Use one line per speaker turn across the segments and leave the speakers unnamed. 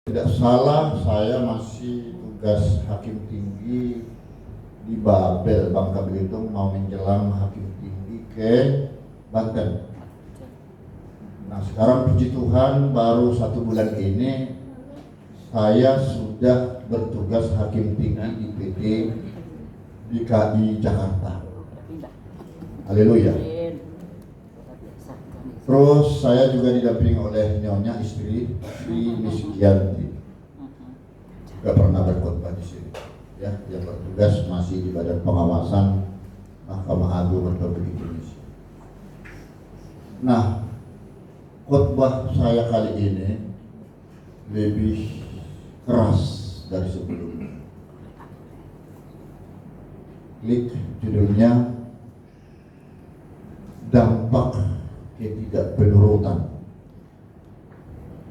Tidak salah, saya masih tugas hakim tinggi di Babel, Bangka Belitung, mau menjelang hakim tinggi ke Banten. Nah sekarang puji Tuhan baru 1 bulan ini saya sudah bertugas hakim tinggi di PD DKI Jakarta. Haleluya. Terus saya juga didampingi oleh nyonya istri Miss Gianti. Gak pernah berkhotbah di sini. Ya, yang bertugas masih di Badan Pengawasan Mahkamah Agung Republik Indonesia. Nah, khotbah saya kali ini lebih keras dari sebelumnya. Klik judulnya dampak ketidakpenurutan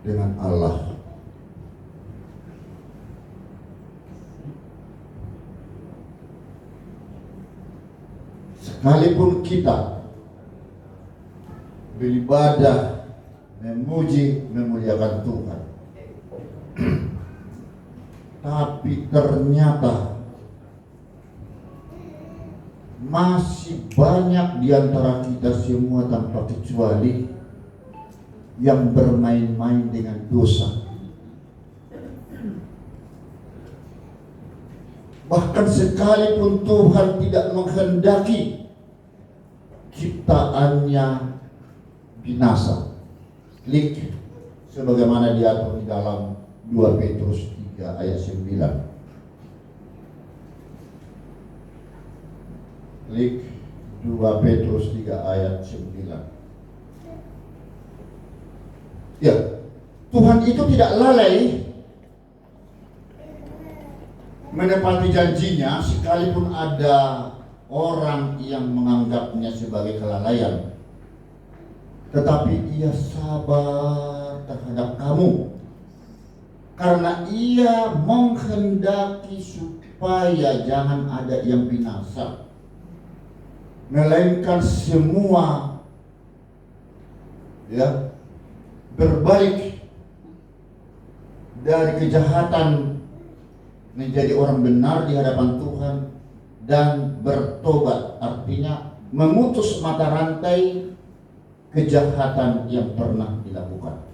dengan Allah. Sekalipun kita beribadah, memuji, memuliakan Tuhan, tapi ternyata masih banyak di antara kita semua tanpa kecuali yang bermain-main dengan dosa. Bahkan sekalipun Tuhan tidak menghendaki ciptaannya binasa. Klik sebagaimana diatur di dalam 2 Petrus 3 ayat 9. Klik 2 Petrus 3 ayat 9. Ya, Tuhan itu tidak lalai menepati janjinya sekalipun ada orang yang menganggapnya sebagai kelalaian. Tetapi Ia sabar terhadap kamu karena Ia menghendaki supaya jangan ada yang binasa, melainkan semua berbalik dari kejahatan menjadi orang benar di hadapan Tuhan dan bertobat, artinya memutus mata rantai kejahatan yang pernah dilakukan.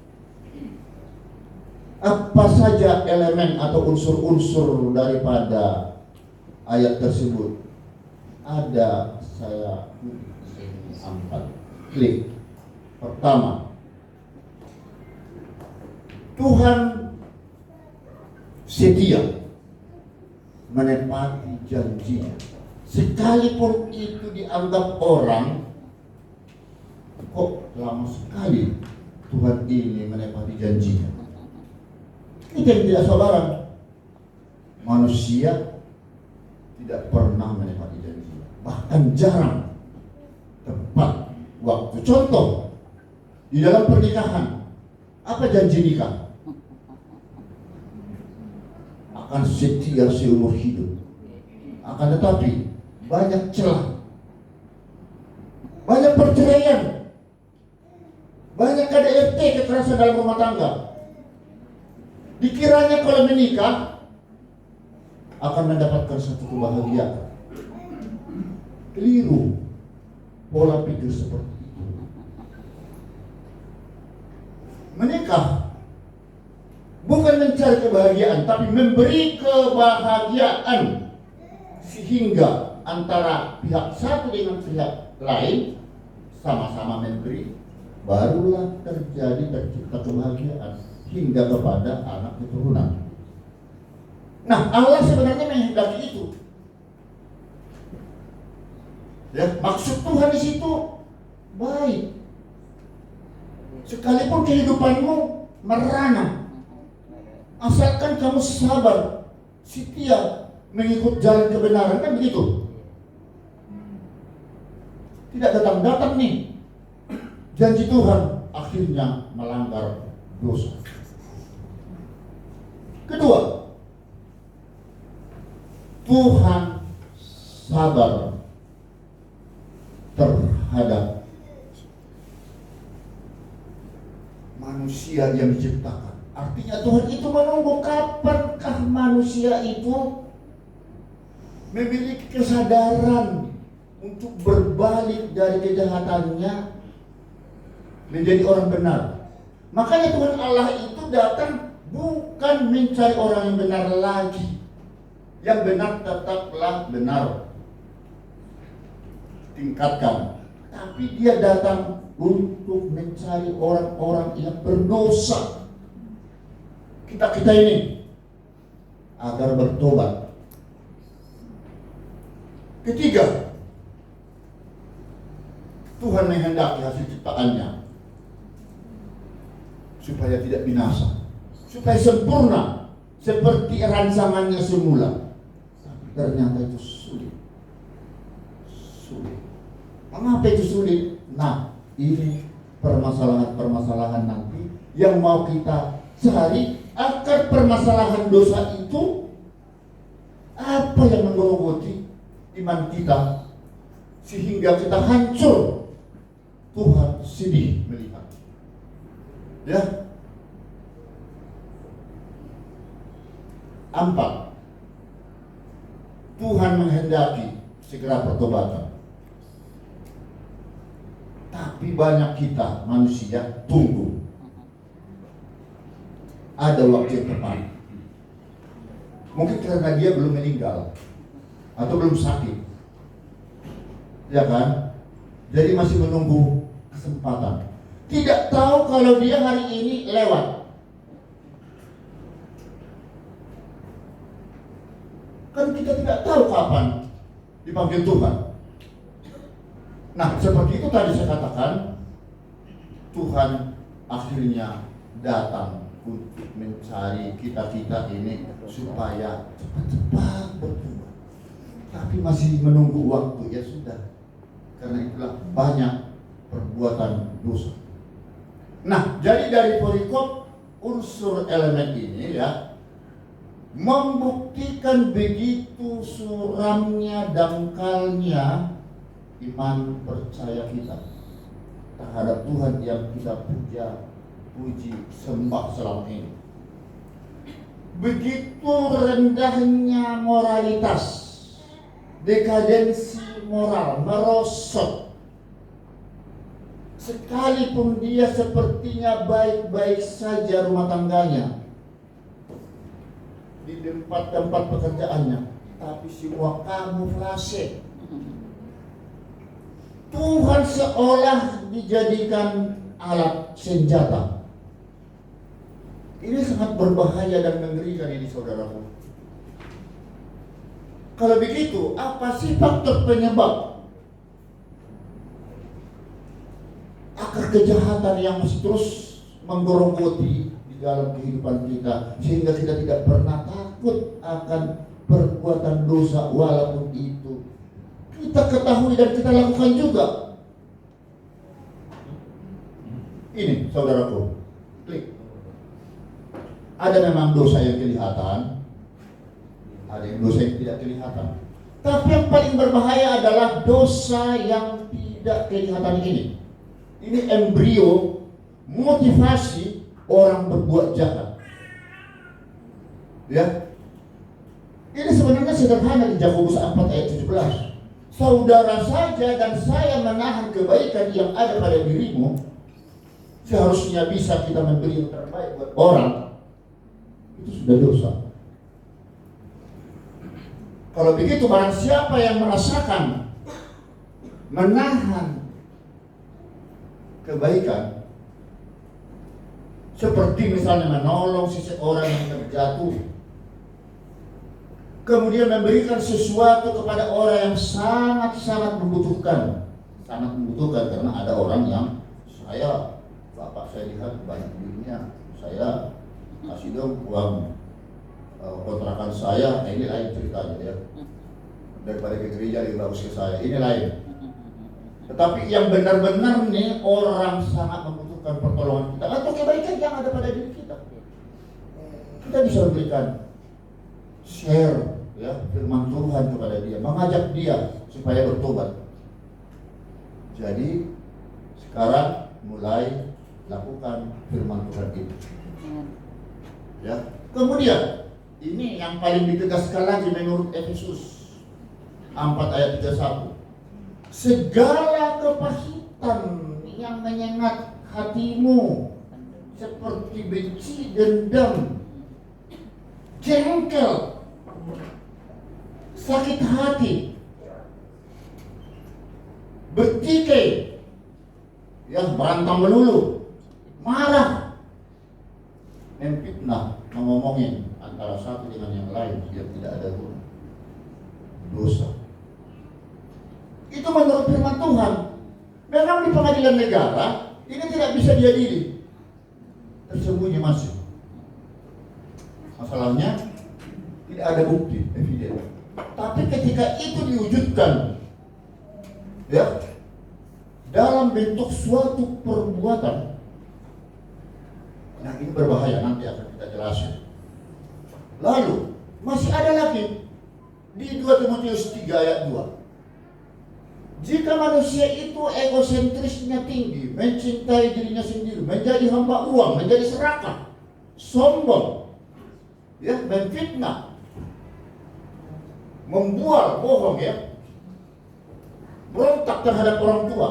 Apa saja elemen atau unsur-unsur daripada ayat tersebut? Ada, saya angkat. Klik. Pertama, Tuhan setia menepati janjinya. Sekalipun itu dianggap orang, kok lama sekali Tuhan ini menepati janjinya. Kita yang tidak sabaran. Manusia tidak pernah menepati janjinya, bahkan jarang tepat waktu. Contoh, di dalam pernikahan, apa janji nikah? Akan setia seumur hidup. Akan tetapi banyak celah, banyak perceraian, banyak KDRT, kekerasan dalam rumah tangga. Dikiranya kalau menikah akan mendapatkan satu kebahagiaan. Keliru pola pikir seperti itu. Menikah bukan mencari kebahagiaan, tapi memberi kebahagiaan, sehingga antara pihak satu dengan pihak lain sama-sama memberi, barulah tercipta kebahagiaan hingga kepada anak keturunan. Nah, Allah sebenarnya menghendaki itu. Ya, maksud Tuhan di situ baik. Sekalipun kehidupanmu merana, asalkan kamu sabar, setia mengikut jalan kebenaran, kan begitu. Tidak datang-datang nih janji Tuhan, akhirnya melanggar dosa. Kedua, Tuhan sabar terhadap manusia yang diciptakan. Artinya Tuhan itu menunggu kapankah manusia itu memiliki kesadaran untuk berbalik dari kejahatannya menjadi orang benar. Makanya Tuhan Allah itu datang bukan mencari orang yang benar lagi. Yang benar tetaplah benar, tingkatkan. Tapi dia datang untuk mencari orang-orang yang berdosa. Kita ini agar bertobat. Ketiga, Tuhan menghendaki hasil ciptaannya supaya tidak binasa, supaya sempurna seperti rancangannya semula. Tapi ternyata itu sulit. Mengapa itu sulit? Nah, ini permasalahan-permasalahan nanti yang mau kita cari. Akar permasalahan dosa itu apa yang menggerogoti iman kita sehingga kita hancur. Tuhan sedih melihat. Ya. 4. Tuhan menghendaki segera pertobatan. Tapi banyak kita manusia tunggu. Ada waktu yang tepat. Mungkin karena dia belum meninggal atau belum sakit, ya kan? Jadi masih menunggu kesempatan. Tidak tahu kalau dia hari ini lewat. Kan kita tidak tahu kapan dipanggil Tuhan. Nah, seperti itu tadi saya katakan, Tuhan akhirnya datang untuk mencari kita ini supaya cepat-cepat bertobat. Tapi masih menunggu waktu, ya sudah. Karena itulah banyak perbuatan dosa. Nah, jadi dari perikop unsur elemen ini ya membuktikan begitu suramnya, dangkalnya iman percaya kita terhadap Tuhan yang kita puji, sembah selama ini. Begitu rendahnya moralitas, dekadensi moral, merosot. Sekalipun dia sepertinya baik-baik saja rumah tangganya, di tempat-tempat pekerjaannya, tapi semua kamuflase. Tuhan seolah dijadikan alat senjata. Ini sangat berbahaya dan mengerikan ini, saudaraku. Kalau begitu, apa sih faktor penyebab akar kejahatan yang masih terus menggerogoti di dalam kehidupan kita, sehingga kita tidak pernah takut akan perbuatan dosa walaupun itu kita ketahui dan kita lakukan juga? Ini, saudaraku, klik. Ada memang dosa yang kelihatan, ada yang dosa yang tidak kelihatan. Tapi yang paling berbahaya adalah dosa yang tidak kelihatan ini. Ini embrio motivasi orang berbuat jahat. Ya. Ini sebenarnya sederhana di Yakobus 4 ayat 17. Saudara saja dan saya menahan kebaikan yang ada pada dirimu, seharusnya bisa kita memberi yang terbaik buat orang. Itu sudah dosa. Kalau begitu, barang siapa yang merasakan menahan kebaikan, seperti misalnya menolong seseorang yang terjatuh, kemudian memberikan sesuatu kepada orang yang sangat-sangat membutuhkan. Sangat membutuhkan, karena ada orang yang Bapak saya lihat banyak duitnya, saya kasih dong uang kontrakan saya. Nah, ini lain ceritanya ya. Daripada ke gereja lebih bagus ke saya, ini lain. Tetapi yang benar-benar nih orang sangat membutuhkan pertolongan kita atau kebaikan yang ada pada diri kita, kita bisa memberikan share ya firman Tuhan kepada dia, mengajak dia supaya bertobat. Jadi sekarang mulai lakukan firman Tuhan itu. Ya. Kemudian ini yang paling ditegaskan lagi menurut Efesus 4 ayat 31. Segala kepahitan yang menyengat hatimu seperti benci, dendam, jengkel, sakit hati, bertikai, yang berantem melulu, marah, memfitnah, ngomongin antara satu dengan yang lain yang tidak ada guna, dosa. Itu menurut firman Tuhan. Memang di pengadilan negara ini tidak bisa diadili, tersembunyi masih. Masalahnya tidak ada bukti, eviden. Tapi ketika itu diwujudkan, ya, dalam bentuk suatu perbuatan, nah ini berbahaya, nanti akan kita jelasin. Lalu masih ada lagi di 2 Timotius 3 ayat 2. Jika manusia itu egosentrisnya tinggi, mencintai dirinya sendiri, menjadi hamba uang, menjadi serakah, sombong, ya, menfitnah, membual, bohong, ya, berontak terhadap orang tua,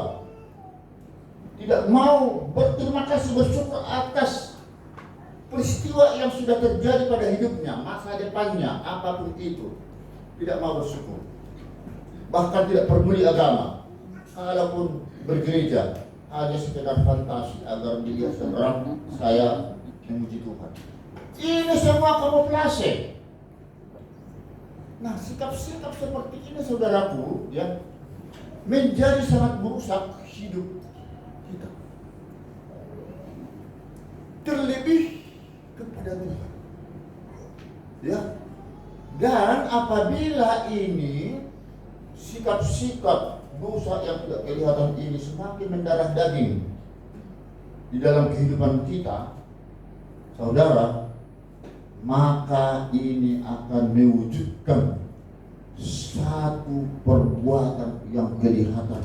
tidak mau berterima kasih, bersyukur atas peristiwa yang sudah terjadi pada hidupnya, masa depannya, apapun itu, tidak mau bersyukur, bahkan tidak peduli agama, kalaupun bergereja hanya sekedar fantasi agar dilihat seorang saya memuji Tuhan. Ini semua kamuflase. Nah, sikap-sikap seperti ini, saudaraku, ya, menjadi sangat merusak hidup kita. Terlebih kepada Tuhan. Ya. Dan apabila ini sikap-sikap dosa yang tidak kelihatan ini semakin mendarah daging di dalam kehidupan kita, saudara, maka ini akan mewujudkan satu perbuatan yang kelihatan.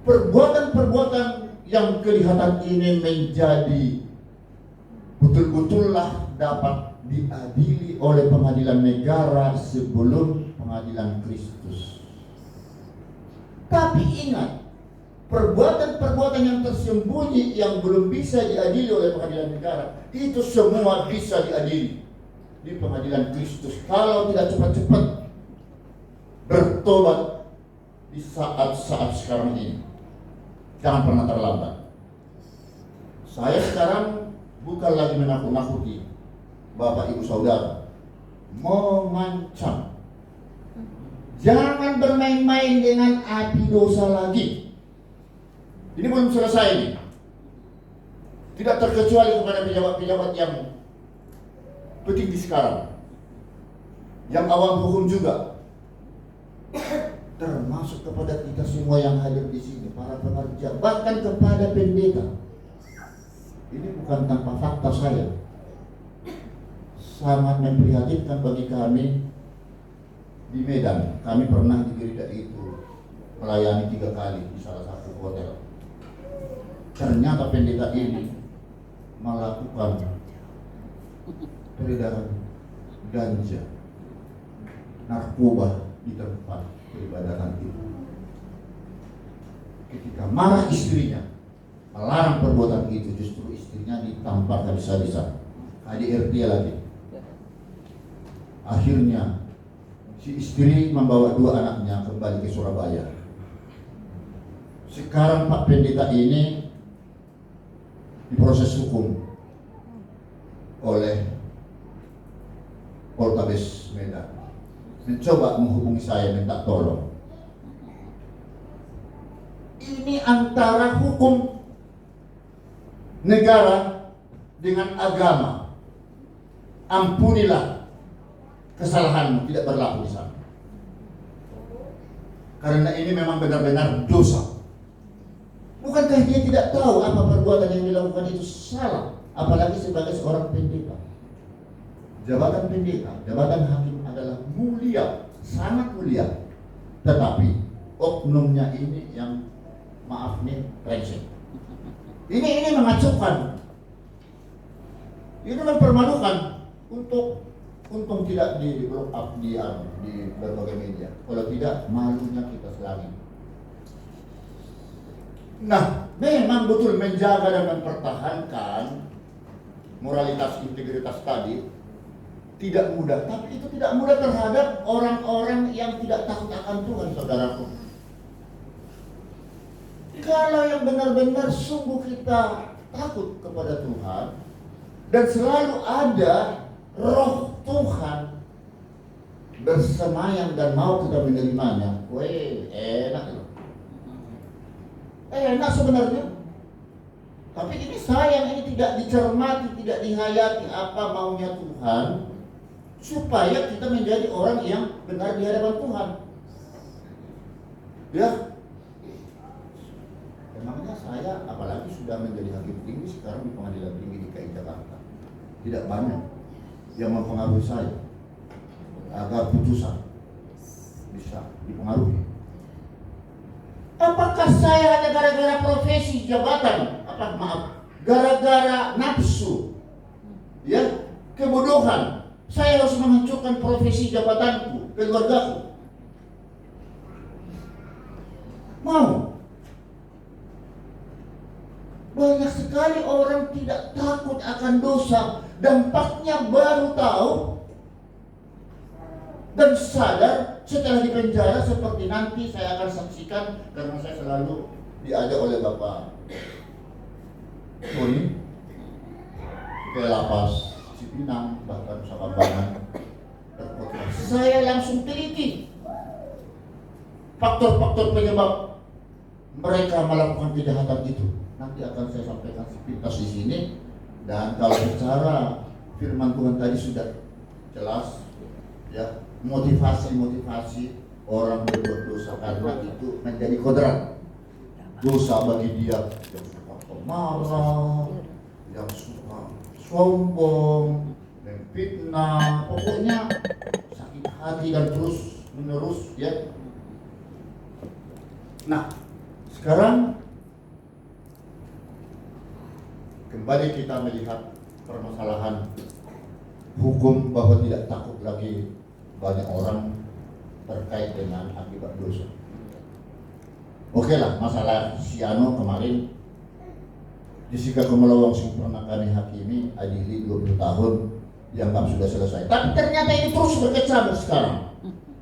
Perbuatan-perbuatan yang kelihatan ini menjadi betul-betullah dapat diadili oleh pengadilan negara sebelum pengadilan Kristus. Tapi ingat, perbuatan-perbuatan yang tersembunyi yang belum bisa diadili oleh pengadilan negara, itu semua bisa diadili di pengadilan Kristus kalau tidak cepat-cepat bertobat di saat-saat sekarang ini. Jangan pernah terlambat. Saya sekarang bukan lagi menakut-nakuti Bapak Ibu Saudara, mengancam. Jangan bermain-main dengan api dosa lagi. Ini belum selesai nih. Tidak terkecuali kepada pejabat-pejabat yang petinggi sekarang, yang awam hukum juga, termasuk kepada kita semua yang hadir di sini, para pengerja, bahkan kepada pendeta. Ini bukan tanpa fakta saya. Sangat memprihatinkan bagi kami di Medan. Kami pernah di gereja itu melayani 3 kali di salah satu hotel. Ternyata pendeta ini melakukan peredaran ganja, narkoba di tempat peribadatan itu. Ketika marah istrinya, melarang perbuatan itu, justru istrinya ditampar habis-habisan. KDRT lagi. Akhirnya si istri membawa 2 anaknya kembali ke Surabaya. Sekarang Pak Pendeta ini diproses hukum oleh Poltabes Medan. Mencoba menghubungi saya minta tolong. Ini antara hukum negara dengan agama. Ampunilah kesalahanmu, tidak berlaku di sana. Karena ini memang benar-benar dosa. Bukankah dia tidak tahu apa perbuatan yang dilakukan itu salah, apalagi sebagai seorang pendeta. Jabatan pendeta, jabatan hakim adalah mulia, sangat mulia. Tetapi oknumnya ini yang, maaf nih, brengsek. Ini mengacaukan. Ini mempermalukan. Untung tidak di blow up di berbagai media. Kalau tidak, malunya kita selami. Nah, memang betul menjaga dan mempertahankan moralitas integritas tadi tidak mudah, tapi itu tidak mudah terhadap orang-orang yang tidak takut akan Tuhan, saudaraku. Kalau yang benar-benar sungguh kita takut kepada Tuhan dan selalu ada roh Tuhan bersemayam dan mau kita menerimanya, enak loh. Enak sebenarnya. Tapi ini sayang, ini tidak dicermati, tidak dihayati apa maunya Tuhan supaya kita menjadi orang yang benar di hadapan Tuhan. Ya. Memangnya saya apalagi sudah menjadi hakim tinggi sekarang di Pengadilan Tinggi DKI Jakarta. Tidak banyak yang mempengaruhi saya agar putusan bisa dipengaruhi. Apakah saya hanya gara-gara profesi jabatan, gara-gara nafsu, ya, kebodohan, saya harus menghancurkan profesi jabatanku, keluargaku? Mau? Banyak sekali orang tidak takut akan dosa, dampaknya baru tahu dan sadar setelah di penjara, seperti nanti saya akan saksikan karena saya selalu diajak oleh Bapak Tony ke lapas Cipinang, bahkan Sakambangan. Saya langsung teliti faktor-faktor penyebab mereka melakukan kejahatan itu. Nanti akan saya sampaikan sepintas di sini. Dan kalau bicara firman Tuhan tadi sudah jelas, ya, motivasi orang berbuat dosa karena itu menjadi kodrat dosa bagi dia yang suka pemarah, yang suka sombong, memfitnah, pokoknya sakit hati dan terus menerus, ya. Nah, sekarang kembali kita melihat permasalahan hukum bahwa tidak takut lagi banyak orang terkait dengan akibat dosa. Oke lah, masalah Siano kemarin Jessica Kumulawang pernah kami hakimi, adili 20 tahun, dianggap sudah selesai. Tapi ternyata ini terus berkecamuk sekarang.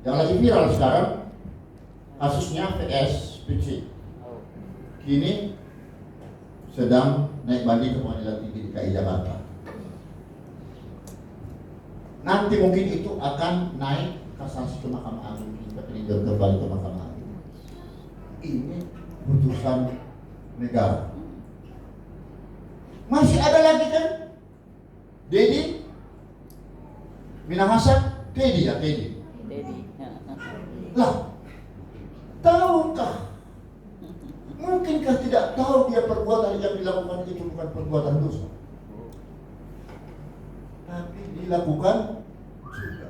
Yang lagi viral sekarang kasusnya VS PC. Kini sedang naik banding ke Pengadilan Tinggi DKI Jakarta. Nanti mungkin itu akan naik kasasi ke Mahkamah Agung, kita peninjau kembali ke Mahkamah Agung. Ini putusan negara. Masih ada lagi kan? Dedi Minahasa, Teddy. Lah, tahukah? Mungkinkah tidak tahu dia perbuatan yang dilakukan itu bukan perbuatan dosa? Tapi dilakukan juga.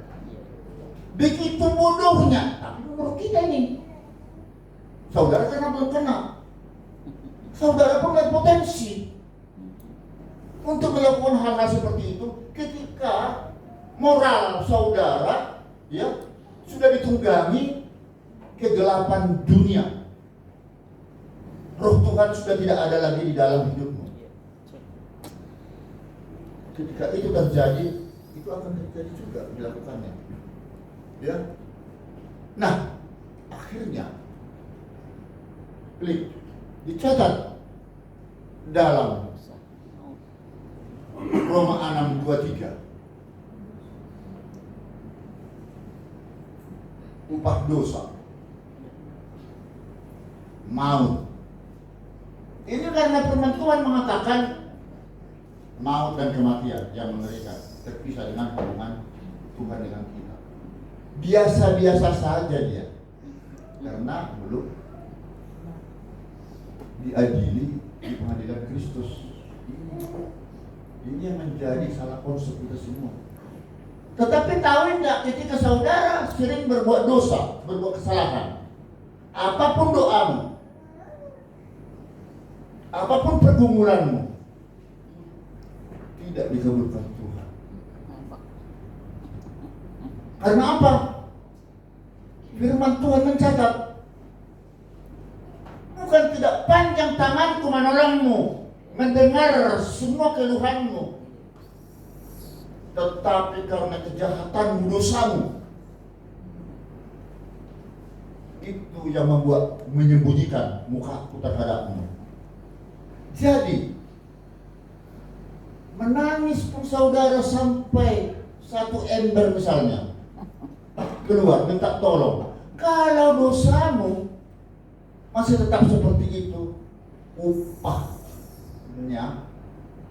Begitu bodohnya. Tapi menurut kita ini, saudara karena belum kena, saudara pun lihat potensi untuk melakukan hal-hal seperti itu ketika moral saudara, ya, sudah ditunggangi kegelapan dunia. Roh Tuhan sudah tidak ada lagi di dalam hidupmu. Ketika itu terjadi, itu akan terjadi juga dilakukannya. Ya. Nah, akhirnya klik dicatat dalam Roma 6:23. Upah dosa maut. Ini karena firman Tuhan mengatakan maut dan kematian yang mengerikan terpisah dengan hubungan Tuhan dengan kita. Biasa-biasa saja dia, karena belum diadili di pengadilan Kristus. Ini yang menjadi salah konsep kita semua. Tetapi tahu enggak, ketika saudara sering berbuat dosa, berbuat kesalahan, apapun doamu, apapun pergumulanmu, tidak dikabulkan Tuhan. Karena apa? Firman Tuhan mencatat, bukan tidak panjang tanganku menolongmu, mendengar semua keluhanmu, tetapi karena kejahatanmu, dosamu, itu yang membuat menyembunyikan mukaku terhadapmu. Jadi menangis pun saudara sampai satu ember misalnya keluar minta tolong, kalau dosamu masih tetap seperti itu, upahnya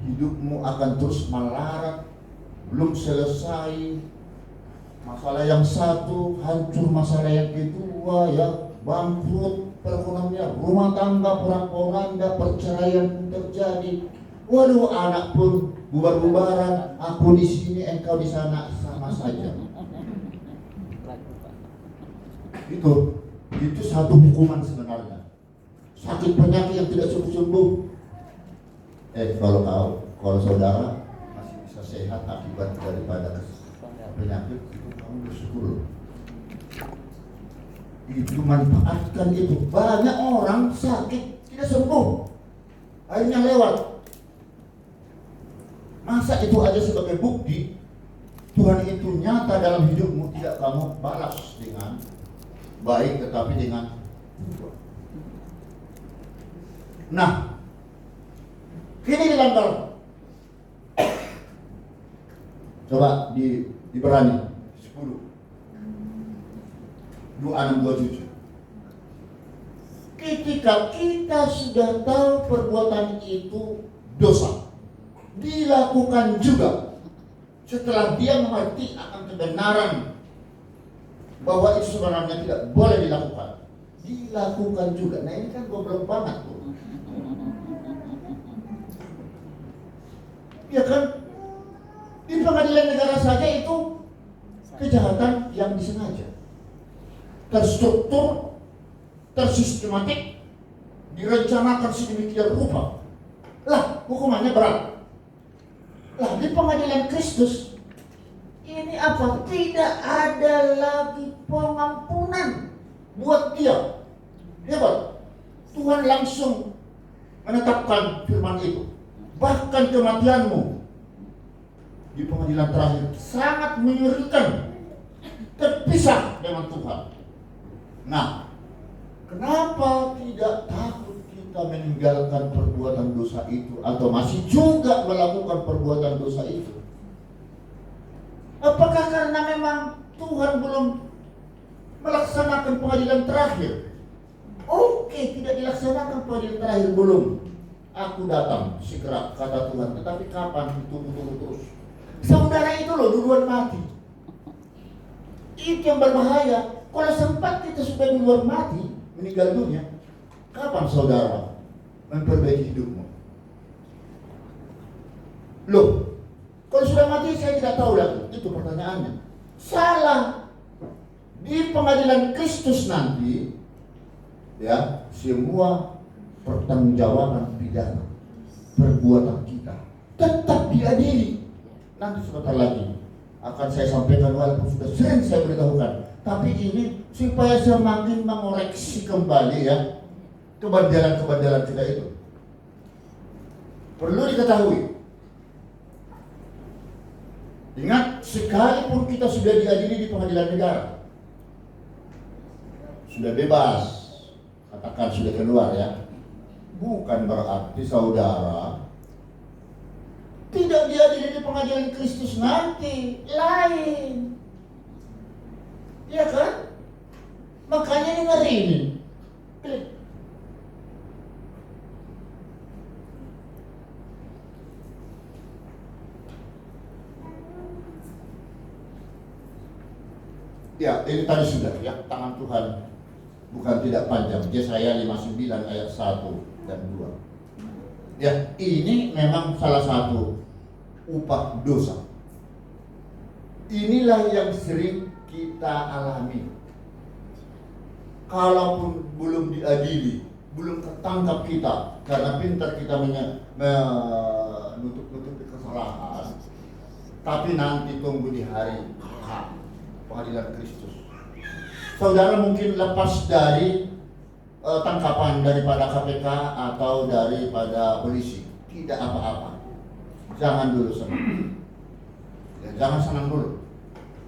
hidupmu akan terus melarat, belum selesai masalah yang satu, hancur masalah yang kedua, ya bangkrut perekonomian, rumah tangga porak-poranda, perceraian pun terjadi. Waduh, anak pun bubar-bubaran, aku di sini, engkau di sana, sama saja. Itu satu hukuman sebenarnya. Sakit penyakit yang tidak sembuh-sembuh. Kalau saudara masih bisa sehat akibat daripada penyakit, itu kamu bersyukur. Itu manfaatkan itu. Banyak orang sakit tidak sembuh, akhirnya lewat. Masa itu aja sebagai bukti Tuhan itu nyata dalam hidupmu, tidak kamu balas dengan baik, tetapi dengan nah, ini dilanggar. Coba di Ibrani 10 26-27. Ketika kita sudah tahu perbuatan itu dosa, dilakukan juga setelah dia mengerti akan kebenaran bahwa itu sebenarnya tidak boleh dilakukan juga. Nah, ini kan goblok banget tuh. Ya kan? Di pengadilan negara saja itu kejahatan yang disengaja, terstruktur, tersistematik, direncanakan sedemikian rupa. Lah, hukumannya berat. Lah, di pengadilan Kristus ini apa? Tidak ada lagi pengampunan buat dia. Hebat. Tuhan langsung menetapkan firman itu. Bahkan kematianmu di pengadilan terakhir sangat mengerikan, terpisah dengan Tuhan. Nah, kenapa tidak takut kita meninggalkan perbuatan dosa itu atau masih juga melakukan perbuatan dosa itu? Apakah karena memang Tuhan belum melaksanakan pengadilan terakhir? Oke, tidak dilaksanakan pengadilan terakhir, belum. Aku datang segera, kata Tuhan. Tetapi kapan? Tunggu terus. Saudara itu loh duluan mati. Itu yang berbahaya. Kalau sempat kita sudah duluan mati, meninggal dunia, kapan saudara memperbaiki hidupmu? Loh, kalau sudah mati saya tidak tahu lagi. Itu pertanyaannya. Salah. Di pengadilan Kristus nanti, ya, semua pertanggungjawaban pidana perbuatan kita tetap diadili. Nanti sebentar lagi akan saya sampaikan, walaupun sudah sering saya beritahukan, tapi ini supaya semakin mengoreksi kembali ya kebandelan-kebandelan kita itu. Perlu diketahui, ingat, sekalipun kita sudah diadili di pengadilan negara, sudah bebas, katakan sudah keluar ya, bukan berarti saudara tidak diadili di pengadilan Kristus nanti, lain. Iya kan? Makanya ini ngeri ini. Ya, ini tadi sudah ya, tangan Tuhan bukan tidak panjang. Yesaya 59 ayat 1 dan 2. Ya, ini memang salah satu upah dosa. Inilah yang sering kita alami. Kalaupun belum diadili, belum tertangkap kita karena pintar kita menutup-nutupi kesalahan, Tapi nanti tunggu di hari pengadilan Kristus. Saudara mungkin lepas dari tangkapan daripada KPK atau daripada polisi, tidak apa-apa. Jangan dulu senang. Ya, jangan senang dulu.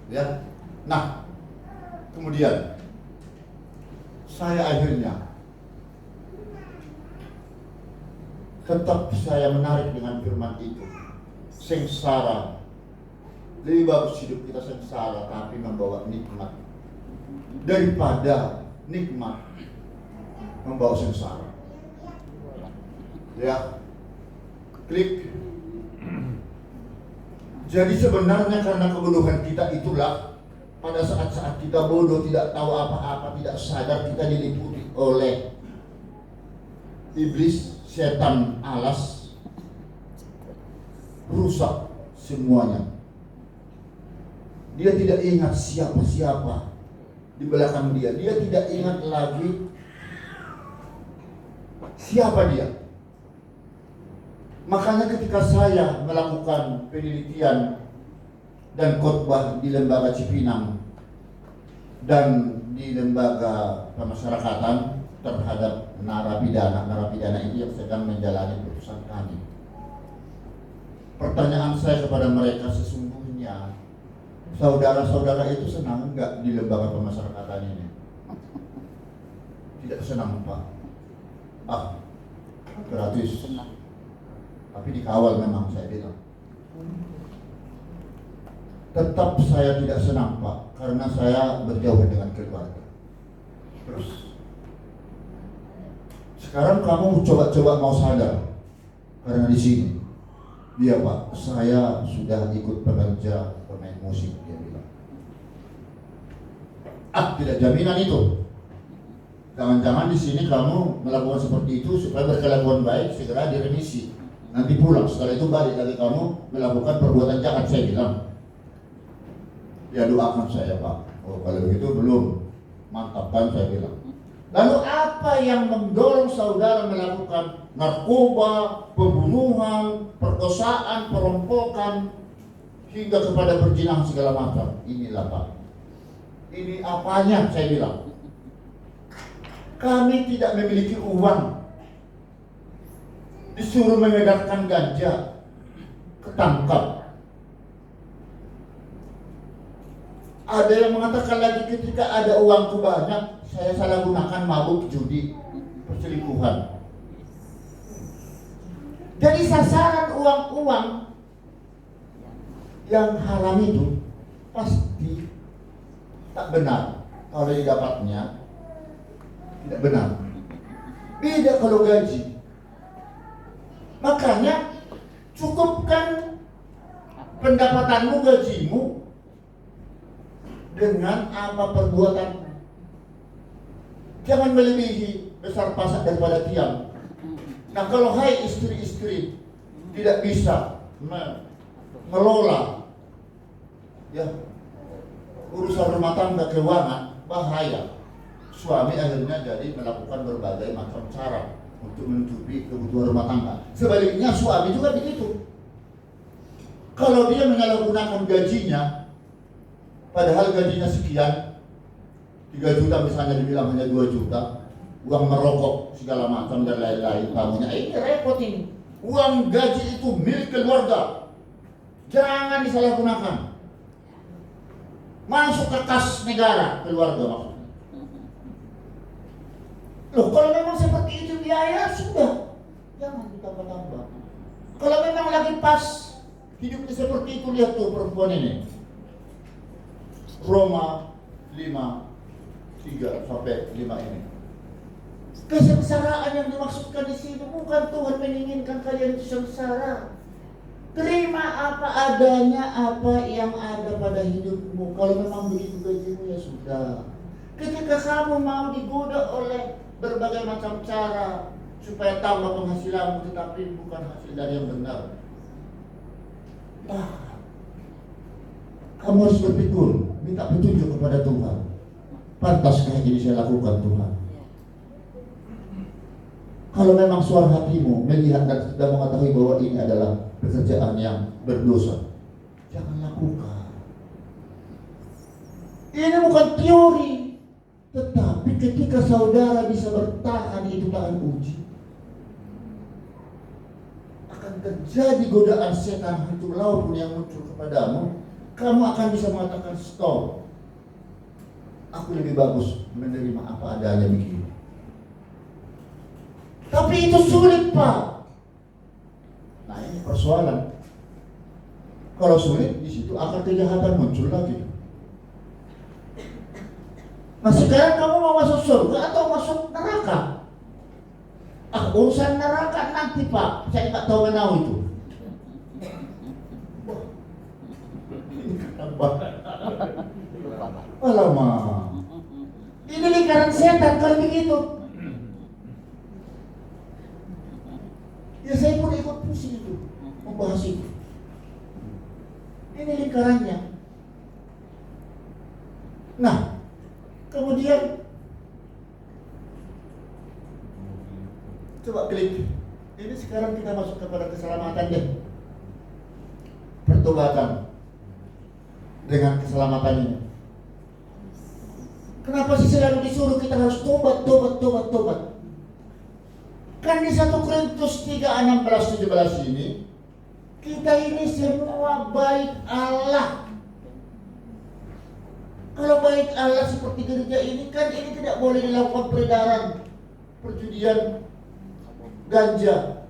Ya. Nah, kemudian saya akhirnya tetap saya menarik dengan firman itu. Sengsara, lebih bagus hidup kita sengsara tapi membawa nikmat daripada nikmat membawa sengsara. Ya, klik. Jadi sebenarnya karena kebodohan kita itulah pada saat-saat kita bodoh, tidak tahu apa-apa, tidak sadar, kita diliputi oleh iblis, setan alas, rusak semuanya. Dia tidak ingat siapa-siapa di belakang dia. Dia tidak ingat lagi siapa dia. Makanya ketika saya melakukan penelitian dan khotbah di Lembaga Cipinang dan di Lembaga Pemasyarakatan terhadap narapidana itu yang sedang menjalani putusan kami. Pertanyaan saya kepada mereka, sesungguhnya saudara-saudara itu senang enggak di Lembaga Pemasyarakatan ini? Tidak senang, Pak. Gratis. Tapi dikawal memang, saya bilang. Tetap saya tidak senang, Pak, karena saya berjauh dengan keluarga. Terus sekarang kamu coba-coba mau sadar, karena di sini, iya Pak, saya sudah ikut pekerja pemain musik, dia bilang. Tidak jaminan itu. Jangan-jangan di sini kamu melakukan seperti itu supaya berkelakuan baik, segera diremisi. Nanti pulang, setelah itu balik lagi kamu melakukan perbuatan jahat, saya bilang. Ya doakan saya, Pak. Oh kalau begitu belum, mantapkan, saya bilang. Lalu apa yang mendorong saudara melakukan narkoba, pembunuhan, perkosaan, perampokan, hingga kepada perzinahan segala macam? Inilah Pak. Ini apanya, saya bilang. Kami tidak memiliki uang. Disuruh mengedarkan ganja, ketangkap. Ada yang mengatakan lagi ketika ada uangku banyak, saya salah gunakan mabuk, judi, perselingkuhan. Jadi sasaran uang-uang yang haram itu pasti tak benar. Kalau didapatnya tidak benar. Beda kalau gaji. Makanya cukupkan pendapatanmu, gajimu dengan apa perbuatanmu. Jangan melebihi besar pasak daripada tiang. Nah kalau hai istri-istri tidak bisa mengelola ya urusan rumah tangga, keuangan, bahaya. Suami akhirnya jadi melakukan berbagai macam cara untuk menutupi kebutuhan rumah tangga. Sebaliknya suami juga begitu. Kalau dia menyalahgunakan gajinya, padahal gajinya sekian, 3 juta misalnya, dibilang hanya 2 juta, uang merokok segala macam dan lain-lain, tamunya ini repot ini. Uang gaji itu milik keluarga, jangan disalahgunakan. Masuk ke kas negara, keluarga maksudnya. Loh, kalau memang seperti itu biaya, sudah, jangan ditambah-tambah. Kalau memang lagi pas hidupnya seperti itu, lihat tuh perempuan ini. Roma 5:3-5 ini. Kesengsaraan yang dimaksudkan di sini bukan Tuhan menginginkan kalian sengsara. Terima apa adanya, apa yang ada pada hidupmu. Kalau memang begitu gajimu, ya sudah. Ketika kamu mau digoda oleh berbagai macam cara supaya tambah penghasilanmu, tetapi bukan hasil dari yang benar, nah, kamu harus berpikir, minta petunjuk kepada Tuhan. Pantaskah ini saya lakukan, Tuhan? Kalau memang suara hatimu melihat dan sudah mengetahui bahwa ini adalah pekerjaan yang berdosa, jangan lakukan. Ini bukan teori, tetapi ketika saudara bisa bertahan, itu tahan uji. Akan terjadi godaan setan hantu laut pun yang muncul kepadamu, kamu akan bisa mengatakan stop. Aku lebih bagus menerima apa adanya begini. Tapi itu sulit, Pak. Nah, ini persoalan. Kalau sulit, di situ akal kejahatan muncul lagi. Nah, sekarang kamu mau masuk surga atau masuk neraka? Urusan neraka nanti, Pak. Saya tak tahu menau itu. Alamak. Ini lingkaran setan kalau begitu. Ya saya pun ikut pusing itu, membahas itu. Ini lingkarannya. Nah, kemudian coba klik. Ini sekarang kita masuk kepada keselamatan deh. Pertobatan dengan keselamatan ini. Kenapa sih selalu disuruh kita harus tobat? Kan di 1 Korintus 3:16-17 ini, kita ini semua baik Allah. Kalau baik Allah seperti gereja ini, kan ini tidak boleh dilakukan peredaran, perjudian, ganja.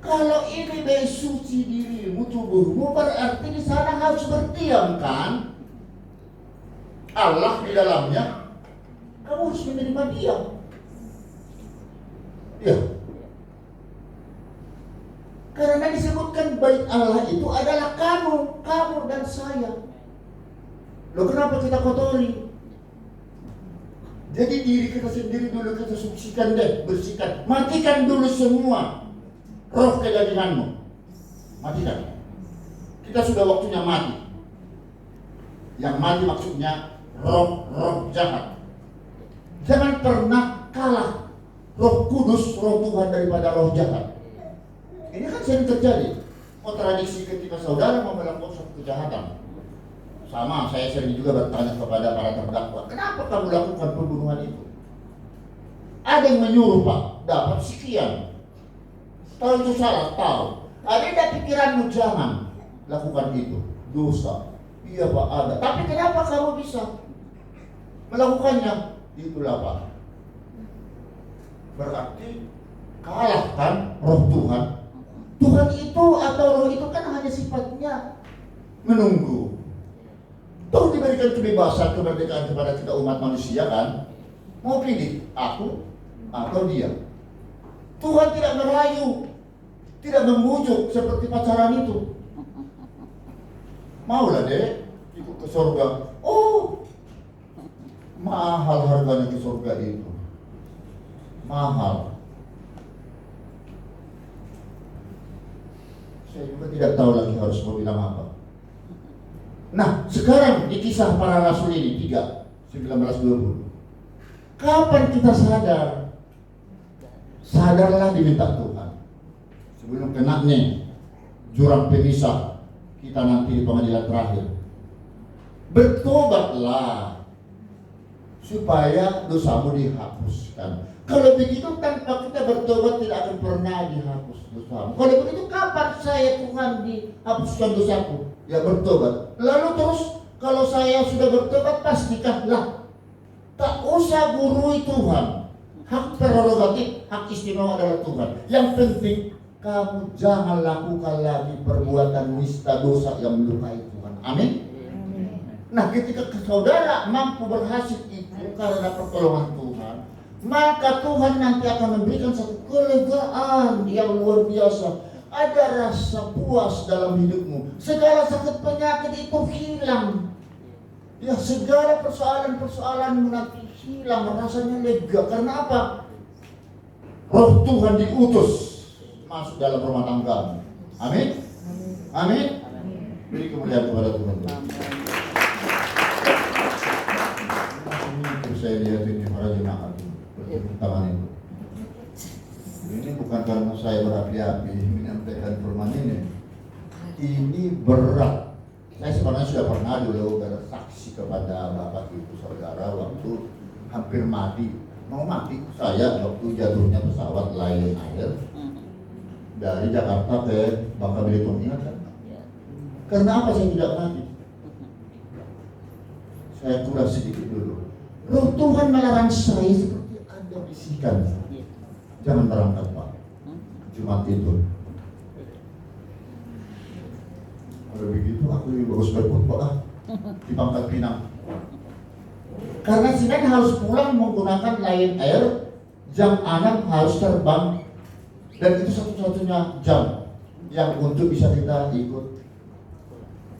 Kalau ini baik suci dirimu, tubuhmu, berarti di sana harus berdiam kan? Allah di dalamnya, kamu harus menerima dia. Ya. Karena disebutkan bait Allah itu adalah kamu dan saya. Loh, kenapa kita kotori? Jadi diri kita sendiri dulu kita sucikan deh, bersihkan. Matikan dulu semua roh kejahatanmu. Matikan. Kita sudah waktunya mati. Yang mati maksudnya roh jahat. Jangan pernah kalah Roh Kudus, roh Tuhan daripada roh jahat. Ini kan sering terjadi kontradiksi ketika saudara mau melakukan suatu kejahatan. Sama, saya sering juga bertanya kepada para terdakwa, kenapa kamu lakukan pembunuhan itu? Ada yang menyuruh, Pak, dapat sekian. Tahu itu salah, tahu. Ada yang pikiranmu, jangan lakukan itu, dosa. Iya, Pak, ada. Tapi kenapa kamu bisa melakukannya? Itulah, Pak. Berarti kalahkan roh Tuhan. Tuhan itu atau roh itu kan hanya sifatnya menunggu. Toh diberikan kebebasan, kemerdekaan kepada kita umat manusia kan. Mau pilih aku atau dia. Tuhan tidak merayu, tidak membujuk seperti pacaran itu. Maulah deh ikut ke surga. Oh, mahal harganya ke surga itu. Mahal. Saya juga tidak tahu lagi harus mau bilang apa. Nah, sekarang di kisah para rasul ini 3:19-20. Kapan kita sadar? Sadarlah diminta Tuhan. Sebelum kena nih jurang pemisah kita nanti di pengadilan terakhir. Bertobatlah supaya dosamu dihapuskan. Kalau begitu tanpa kita bertobat tidak akan pernah dihapus dosamu. Kalau begitu kapan saya Tuhan dihapuskan dosaku? Ya bertobat. Lalu terus kalau saya sudah bertobat pastikanlah tak usah gurui Tuhan. Hak prerogatif, hak istimewa adalah Tuhan. Yang penting kamu jangan lakukan lagi perbuatan nista dosa yang melukai Tuhan. Amin. Nah, ketika saudara mampu berhasil itu karena pertolongan Tuhan, maka Tuhan nanti akan memberikan satu kelegaan yang luar biasa. Ada rasa puas dalam hidupmu. Segala sakit penyakit itu hilang. Ya, segala persoalan-persoalanmu nanti hilang, rasanya lega. Karena apa? Roh Tuhan diutus masuk dalam rumah tanggamu. Amin. Amin. Beri kemuliaan kepada Tuhan. Saya lihat ini para jemaat tangan itu. Ini bukan karena saya berapi-api menyampaikan firman ini, ini berat. Saya sebenarnya sudah pernah dulu bersaksi kepada Bapak Ibu Saudara waktu hampir mati, mau mati saya waktu jatuhnya pesawat Lion Air dari Jakarta ke Bangka Belitung, ingat kan? Karena apa saya tidak mati? Saya kurang sedikit dulu. Roh Tuhan melarang saya seperti Anda bisikan. Jangan berangkat Pak, Jumat itu. Kalau begitu aku lebih bagus berkhotbah di Pangkal Pinang. Karena Sinan harus pulang menggunakan Lion Air, jam 6 harus terbang, dan itu satu-satunya jam yang untuk bisa kita ikut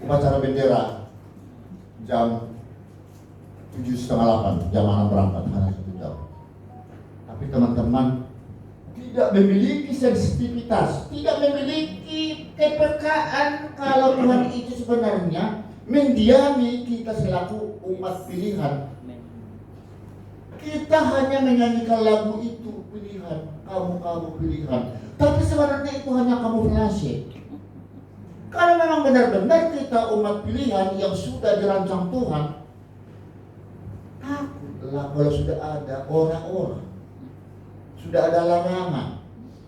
upacara bendera jam 7:30, jam 6 berangkat, hanya 1 jam. Tapi teman-teman tidak memiliki sensitivitas, tidak memiliki kepekaan kalau Tuhan itu sebenarnya mendiami kita selaku umat pilihan. Kita hanya menyanyikan lagu itu, pilihan, kamu pilihan. Tapi sebenarnya itu hanya kamuflase. Kalau memang benar-benar kita umat pilihan yang sudah dirancang Tuhan, takutlah kalau sudah ada orang-orang, sudah ada larangan,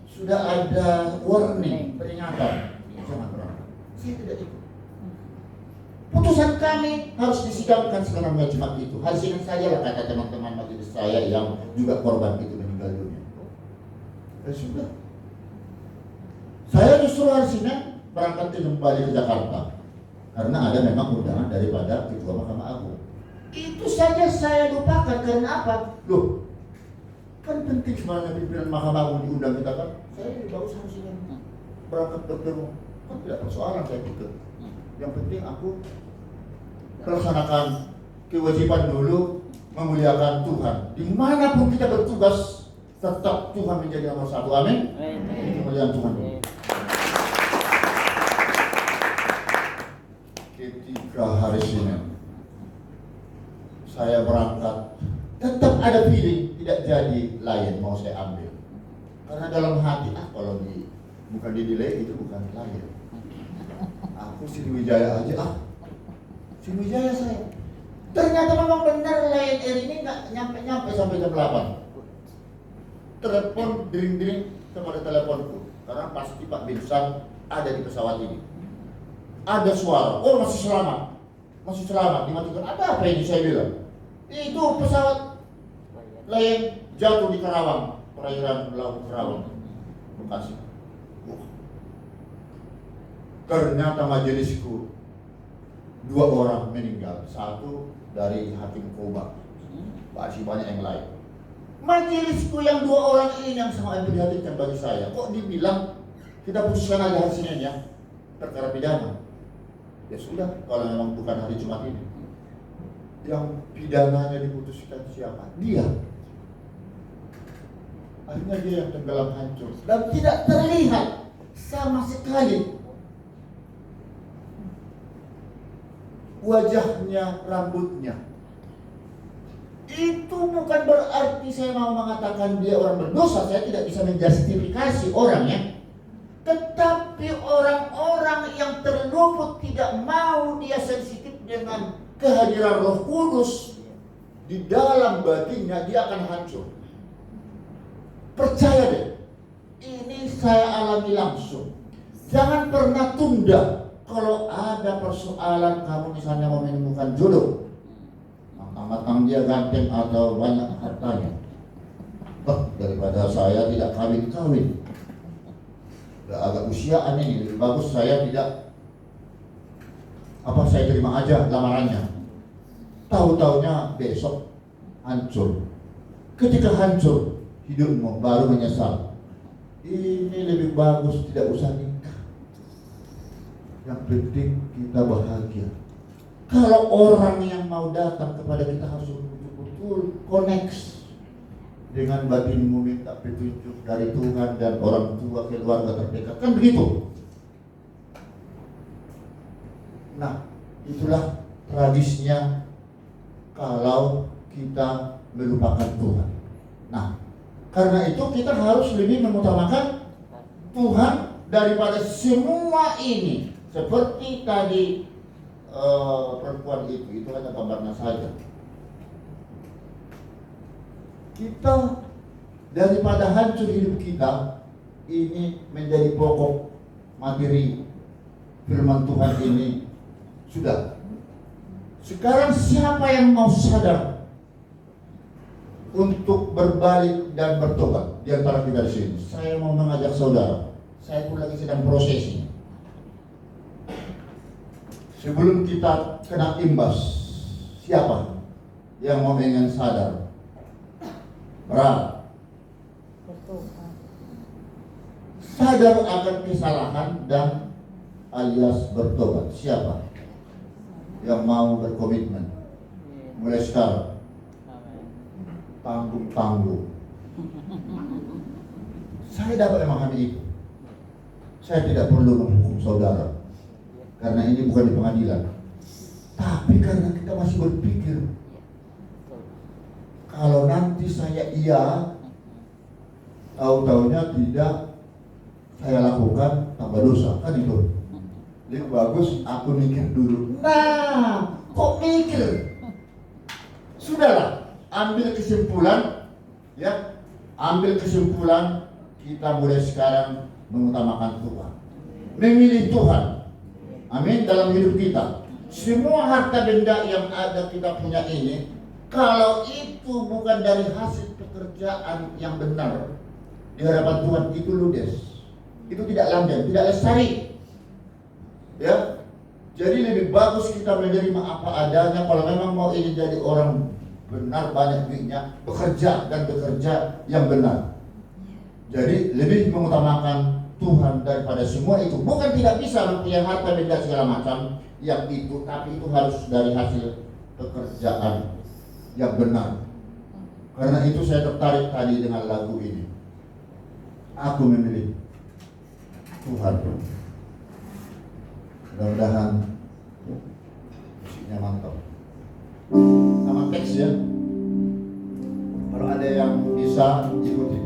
sudah ada warning, peringatan. Jangan berangkat. Saya tidak ikut. Putusan kami harus disidangkan sebenarnya Jumat itu. Hari Senin saja lah kata teman-teman majelis saya yang juga korban itu meninggal dunia. Ya sudah. Saya justru hari Senin berangkat kembali ke Jakarta karena ada memang undangan daripada Ketua Mahkamah Agung. Itu saja saya lupakan. Karena apa? Loh, kan penting sebenarnya pimpinan Mahkamah Agung diundang kita kan. Saya lebih bagus hari Senin berangkat bertemu. Kan tidak persoalan saya pikir. Yang penting aku melaksanakan kewajiban dulu, memuliakan Tuhan. Dimanapun kita bertugas, tetap Tuhan menjadi nomor 1. Amin. Kemuliaan Tuhan dulu. Ketika hari Senin saya berangkat, tetap ada feeling tidak jadi Lion mau saya ambil. Karena dalam hati, kalau bukan di delay itu bukan Lion. Aku Sriwijaya aja Sriwijaya saya. Ternyata memang benar Lion Air ini nggak nyampe sampai jam 8. Telepon dering-dering kepada teleponku karena pasti Pak Binsan ada di pesawat ini. Ada suara, oh masih selamat, dimatikan. Ada apa ini saya bilang? Itu pesawat Lion jatuh di Karawang, perairan Laut Karawang, Bekasi. Ternyata majelisku 2 orang meninggal, 1 dari Hakim Koba, masih banyak yang lain. Majelisku yang 2 orang ini yang sangat memprihatinkan bagi saya. Kok dibilang kita putuskan aja hari Senin ya, perkara pidana. Ya sudah, kalau memang bukan hari Jumat ini, yang pidananya diputuskan siapa? Dia. Akhirnya dia yang tenggelam hancur dan tidak terlihat sama sekali wajahnya, rambutnya. Itu bukan berarti saya mau mengatakan dia orang berdosa. Saya tidak bisa menjustifikasi orangnya. Tetapi orang-orang yang terluput tidak mau dia sensitif dengan kehadiran Roh Kudus di dalam batinnya, dia akan hancur. Percaya deh, ini saya alami langsung. Jangan pernah tunda. Kalau ada persoalan kamu misalnya mau menemukan jodoh, matang dia ganteng atau banyak hartanya, daripada saya tidak kawin. Udah agak usiaan ini, lebih bagus saya tidak saya terima aja lamarannya. Tahu-taunya besok hancur. Ketika hancur hidupmu baru menyesal. Ini lebih bagus tidak usah nikah. Yang penting kita bahagia. Kalau orang yang mau datang kepada kita harus betul-betul koneksi dengan batinmu, minta petunjuk dari Tuhan dan orang tua, keluarga terdekat, kan begitu. Nah, itulah tragisnya kalau kita melupakan Tuhan. Nah, karena itu kita harus lebih mengutamakan Tuhan daripada semua ini. Seperti tadi perempuan itu hanya gambarnya saja. Kita daripada hancur hidup kita, ini menjadi pokok materi firman Tuhan ini. Sudah. Sekarang siapa yang mau sadar untuk berbalik dan bertobat di antara kita di sini? Saya mau mengajak saudara. Saya pun lagi sedang proses ini. Sebelum kita kena imbas, siapa yang mau ingin sadar? Berat. Sadar akan kesalahan dan alias bertobat. Siapa yang mau berkomitmen? Mulai sekarang. Tanggung-tanggung. Saya dapat memahami itu. Saya tidak perlu menghukum saudara, karena ini bukan di pengadilan. Tapi karena kita masih berpikir, kalau nanti saya iya, tahu-taunya tidak saya lakukan, tambah dosa, kan itu. Lebih bagus aku mikir dulu. Nah, kok mikir? Sudahlah, ambil kesimpulan, ya, ambil kesimpulan. Kita mulai sekarang mengutamakan Tuhan, memilih Tuhan. Amin. Dalam hidup kita, semua harta benda yang ada kita punya ini, kalau itu bukan dari hasil pekerjaan yang benar di hadapan Tuhan, itu ludes, itu tidak langgeng, tidak lestari. Ya, jadi lebih bagus kita menerima apa adanya. Kalau memang mau ini jadi orang benar, banyak duitnya, bekerja dan bekerja yang benar. Jadi lebih mengutamakan Tuhan daripada semua itu. Bukan tidak bisa mempunyai harta benda segala macam yang itu, tapi itu harus dari hasil pekerjaan yang benar. Karena itu saya tertarik tadi dengan lagu ini. Aku memilih Tuhan. Mudah-mudahan musiknya mantap. Sama teks ya. Kalau ada yang bisa ikuti.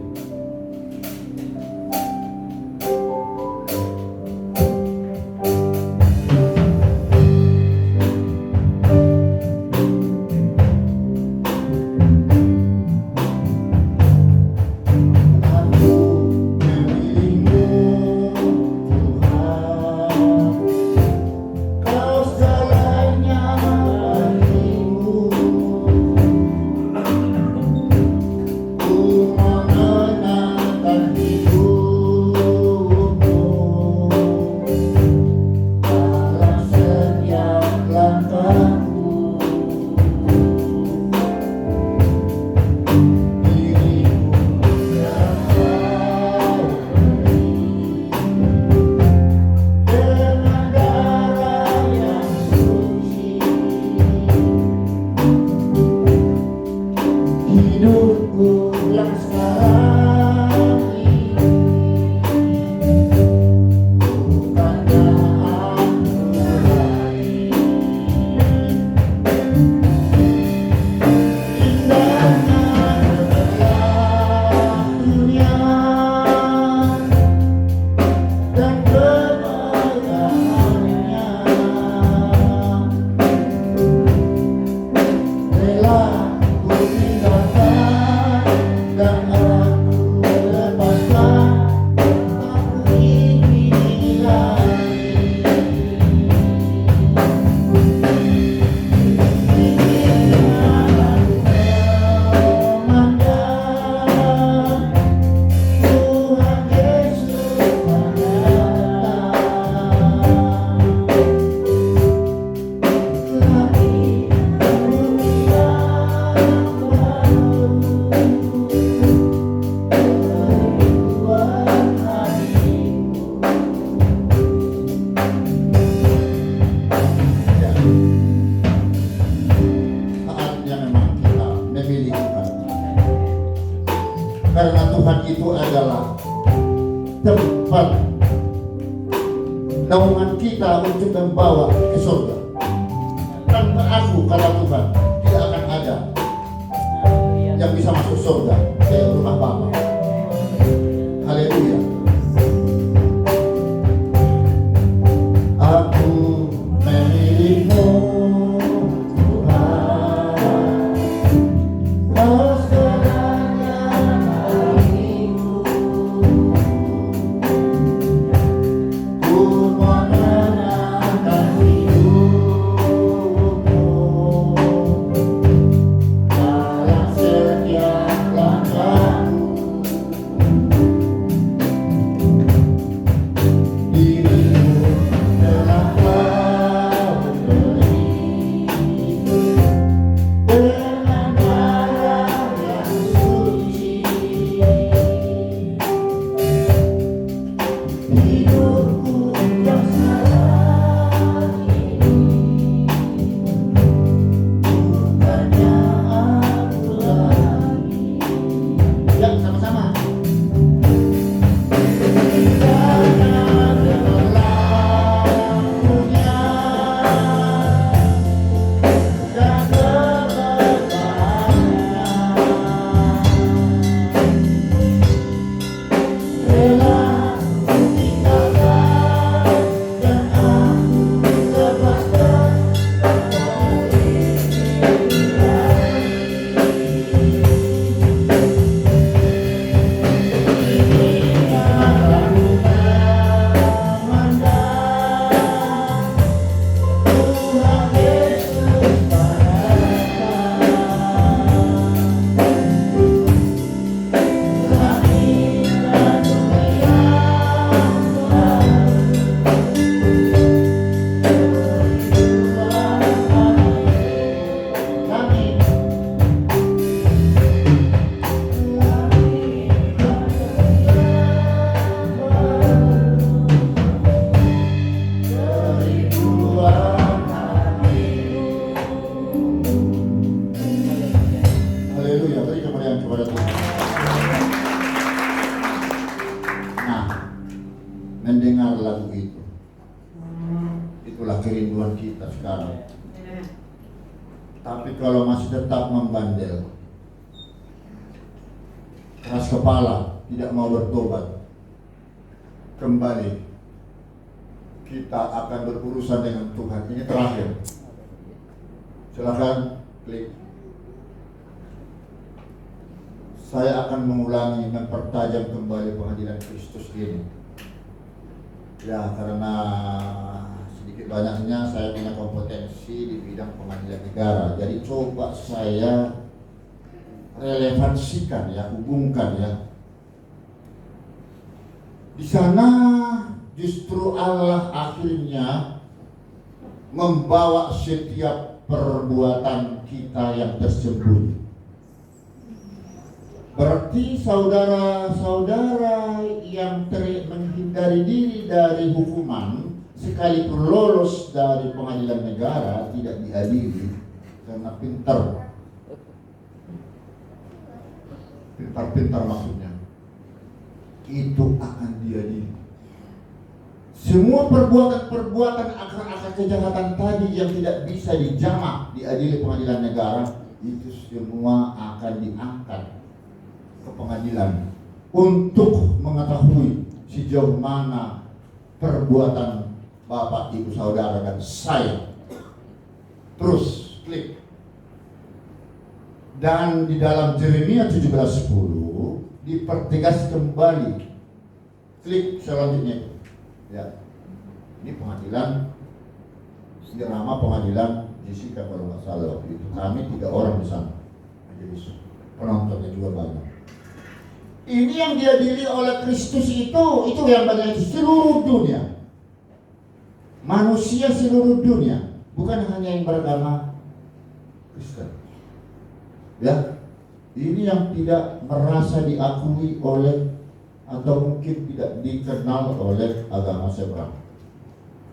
Karena Tuhan itu adalah tempat naungan kita untuk membawa ke surga. Tanpa aku, kata Tuhan, tidak akan ada yang bisa masuk surga ke rumah Bapa. Haleluya. Itulah kerinduan kita sekarang. Tapi kalau masih tetap membandel, keras kepala, tidak mau bertobat, kembali kita akan berurusan dengan Tuhan. Ini terakhir. Silakan klik. Saya akan mengulangi, mempertajam kembali pengadilan Kristus ini. Ya, karena sedikit banyaknya saya punya kompetensi di bidang pengadilan negara. Jadi coba saya relevansikan ya, hubungkan ya. Di sana justru Allah akhirnya membawa setiap perbuatan kita yang tersembunyi. Berarti saudara-saudara yang menghindari diri dari hukuman sekalipun lolos dari pengadilan negara tidak diadili karena pintar maksudnya, itu akan diadili. Semua perbuatan akar-akar kejahatan tadi yang tidak bisa dijamak diadili pengadilan negara, itu semua akan diangkat ke pengadilan untuk mengetahui sejauh mana perbuatan Bapak, Ibu, Saudara, dan saya. Terus klik. Dan di dalam Yeremia 17:10 dipertegas kembali. Klik selanjutnya. Ya, ini pengadilan, drama pengadilan Jessica kalau nggak salah waktu itu. Kami 3 orang di sana. Jadi penontonnya juga banyak. Ini yang diadili oleh Kristus itu yang banyak di seluruh dunia. Manusia seluruh dunia, bukan hanya yang beragama Kristen. Ya, ini yang tidak merasa diakui oleh atau mungkin tidak dikenal oleh agama seberang.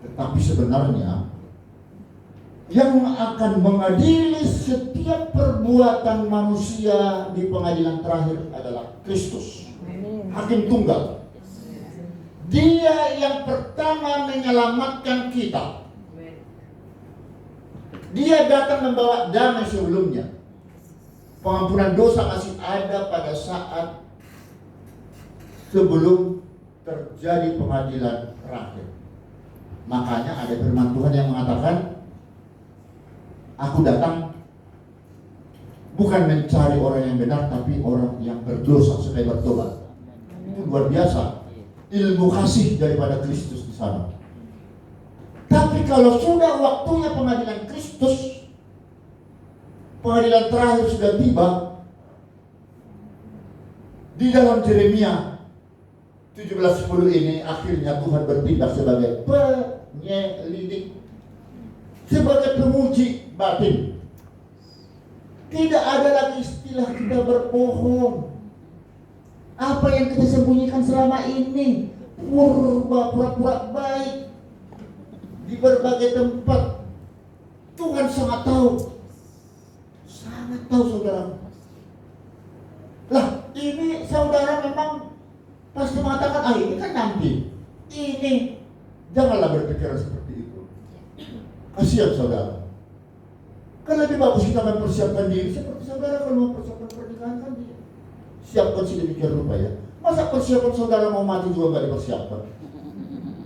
Tetapi sebenarnya yang akan mengadili setiap perbuatan manusia di pengadilan terakhir adalah Kristus, Hakim Tunggal. Dia yang pertama menyelamatkan kita. Dia datang membawa damai sebelumnya. Pengampunan dosa masih ada pada saat sebelum terjadi pengadilan terakhir. Makanya ada firman Tuhan yang mengatakan, aku datang bukan mencari orang yang benar, tapi orang yang berdosa supaya bertobat. Itu luar biasa ilmu kasih daripada Kristus di sana. Tapi kalau sudah waktunya pengadilan Kristus, pengadilan terakhir sudah tiba, di dalam Yeremia 17:10 ini akhirnya Tuhan bertindak sebagai penyelidik, sebagai penguji batin. Tidak ada lagi istilah kita berbohong. Apa yang kita sembunyikan selama ini, pura-pura baik di berbagai tempat, Tuhan sangat tahu saudara. Lah, ini saudara memang pasti mengatakan, ini kan nanti. Ini janganlah berpikiran seperti itu. Kasihan saudara. Kan lebih bagus kita mempersiapkan diri seperti saudara kalau mempersiapkan pernikahan kan dia siapkan sedemikian rupa ya. Masa persiapan saudara mau mati juga nggak dipersiapkan?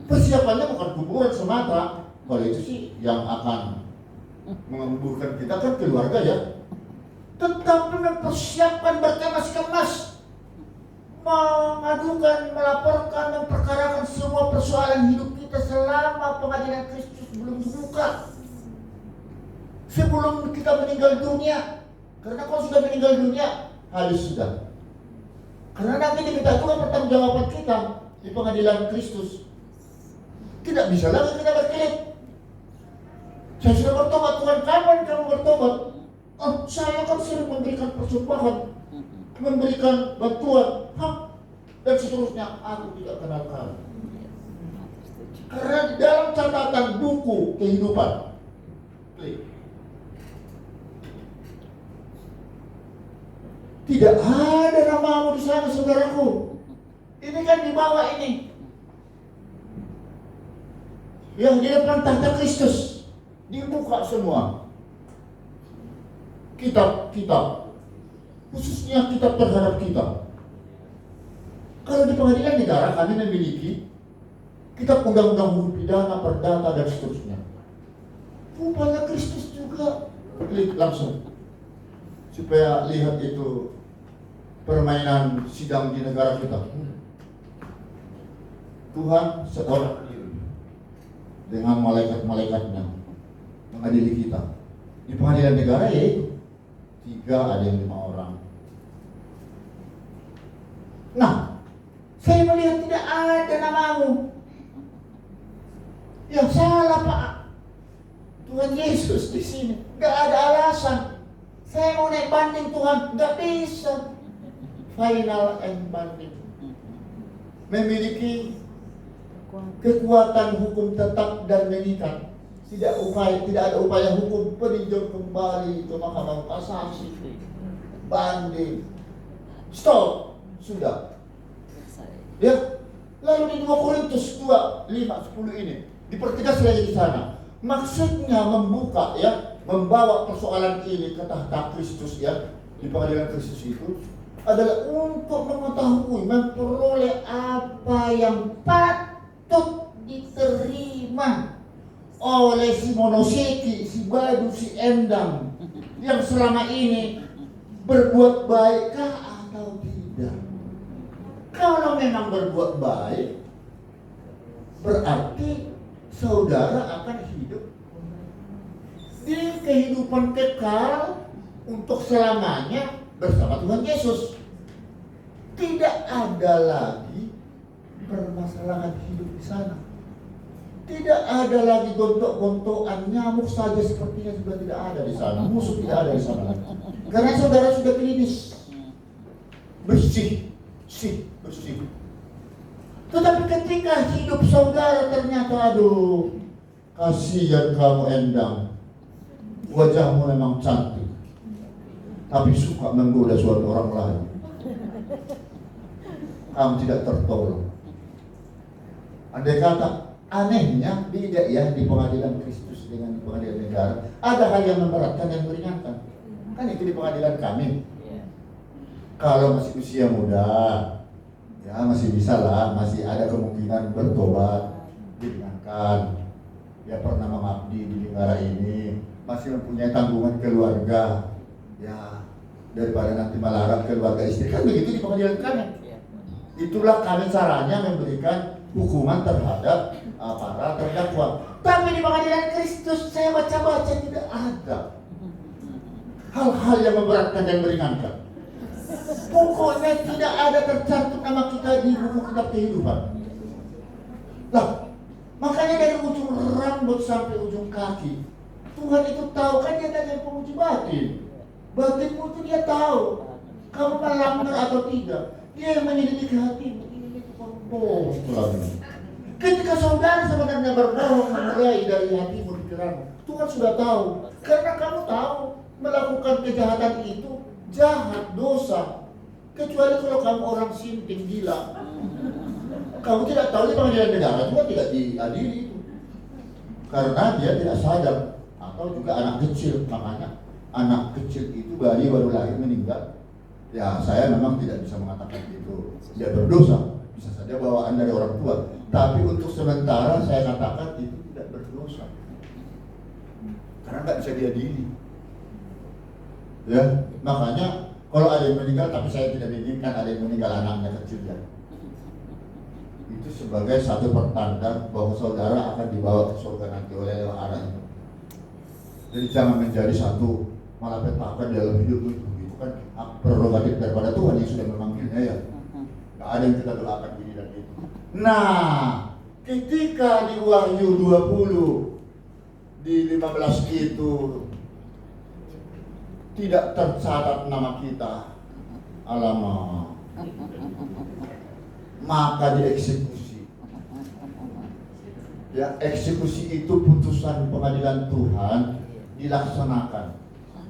Persiapannya bukan kuburan semata. Kalau itu sih yang akan menguburkan kita kan keluarga ya. Tetapi mempersiapkan berkemas-kemas, mengadukan, melaporkan, memperkarakan semua persoalan hidup kita selama pengadilan Kristus belum dibuka. Sebelum kita meninggal dunia. Karena kalau sudah meninggal dunia, habis sudah. Karena nanti diminta Tuhan pertanggungjawaban kita di pengadilan Kristus. Tidak bisa lagi kita berkelit. Saya sudah bertobat, Tuhan kapan kamu bertobat? Saya kan sering memberikan persembahan, memberikan bantuan, dan seterusnya. Aku tidak kenal kamu. Karena di dalam catatan buku kehidupan, tidak ada namamu di sana, saudaraku. Ini kan di bawah ini. yang di depan tahta Kristus dibuka semua kitab-kitab, khususnya kitab terhadap kita. Kalau di pengadilan negara kami memiliki kitab undang-undang hukum pidana, perdata, dan seterusnya. Rupanya Kristus juga klik langsung supaya lihat itu permainan sidang di negara kita. Tuhan seorang diri dengan malaikat-malaikatnya mengadili kita. Di pengadilan negara yaitu 3 ada yang 5 orang. Nah, saya melihat tidak ada namamu. Yang salah Pak, Tuhan Yesus di sini. Gak ada alasan. Saya mau naik banding Tuhan, gak bisa. Final and banding. Memiliki kekuatan hukum tetap dan mengikat. Tidak ada upaya hukum peninjau kembali ke Mahkamah Kasasi. Banding. Stop. Sudah. Ya. Lalu di 2 Korintus 2, 5, 10 ini dipertegas lagi di sana. Maksudnya membuka ya, membawa persoalan ini ke tahta Kristus ya, di pengadilan Kristus itu adalah untuk mengetahui, memperoleh apa yang patut diterima oleh si Monoseki, si Badu, si Endang yang selama ini berbuat baikkah atau tidak. Kalau memang berbuat baik, berarti saudara akan hidup di kehidupan kekal untuk selamanya bersama Tuhan Yesus. Tidak ada lagi permasalahan hidup di sana. Tidak ada lagi gontok-gontokan, nyamuk saja sepertinya sudah tidak ada di sana. Musuh tidak ada di sana. Karena saudara sudah klinis. Bersih. Tetapi ketika hidup saudara ternyata, aduh, kasihan kamu Endang. Wajahmu memang cantik, tapi suka menggoda suatu orang lain. Kamu tidak tertolong. Andai kata anehnya beda ya di pengadilan Kristus dengan di pengadilan negara. Ada hal yang memberatkan dan meringankan. Kan itu di pengadilan kami. Kalau masih usia muda, ya masih bisa lah, masih ada kemungkinan bertobat, diringankan. Ya pernah mengabdi di negara ini, masih mempunyai tanggungan keluarga. Ya daripada nanti melarang keluarga istri, kan begitu di pengadilan kami. Itulah kami caranya memberikan hukuman terhadap para terdakwa. Tapi di pengadilan Kristus saya baca-baca tidak ada hal-hal yang memberatkan dan meringankan. Pokoknya tidak ada tercantum nama kita di buku kitab kehidupan. Lah, makanya dari ujung rambut sampai ujung kaki, Tuhan itu tahu, kan dia tanya penguji batin. Batinmu itu dia tahu, kamu melanggar atau tidak. Dia yang menyelidiki hatimu. Ini bohong lagi. Ketika saudara sebenarnya berbohong mulai dari hatimu, pikiranmu, Tuhan sudah tahu. Karena kamu tahu melakukan kejahatan itu jahat, dosa. Kecuali kalau kamu orang sinting, gila. Kamu tidak tahu di pengadilan negara juga tidak diadili itu. Karena dia tidak sadar. Atau juga anak kecil. Makanya anak kecil itu baru lahir meninggal. Ya saya memang tidak bisa mengatakan itu dia berdosa. Bisa saja bawaan dari orang tua. Tapi untuk sementara saya katakan itu tidak berdosa. Karena nggak bisa diadili. Ya, makanya kalau ada yang meninggal, tapi saya tidak menginginkan ada yang meninggal anaknya kecil ya. Itu sebagai satu pertanda bahwa saudara akan dibawa ke surga nanti oleh arah itu. Jadi jangan menjadi satu malapetaka dalam hidup itu kan hak prerogatif daripada Tuhan yang sudah memanggilnya ya. Gak ada yang kita doakan ini dan itu. Nah, ketika di Wahyu 20 di 15 itu tidak tercatat nama kita, alamak, maka dieksekusi. Ya, eksekusi itu putusan pengadilan Tuhan dilaksanakan.